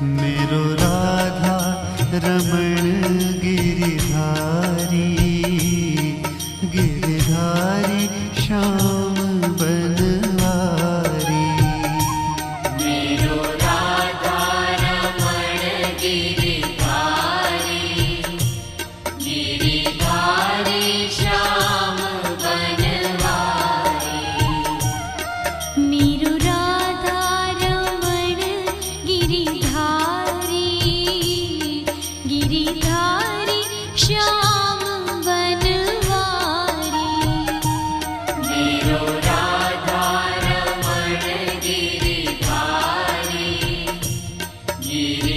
मेरो राधा रमण गिरिधारी, गिरिधारी श्याम बनवारी। मेरो राधा रमण गिरिधारी, गिरिधारी श्याम बनवारी। मेरो राधा रमण गिरिधारी, गिरिधारी श्याम बनवारी। मेरो राधा रमण गिरिधारी, गिरि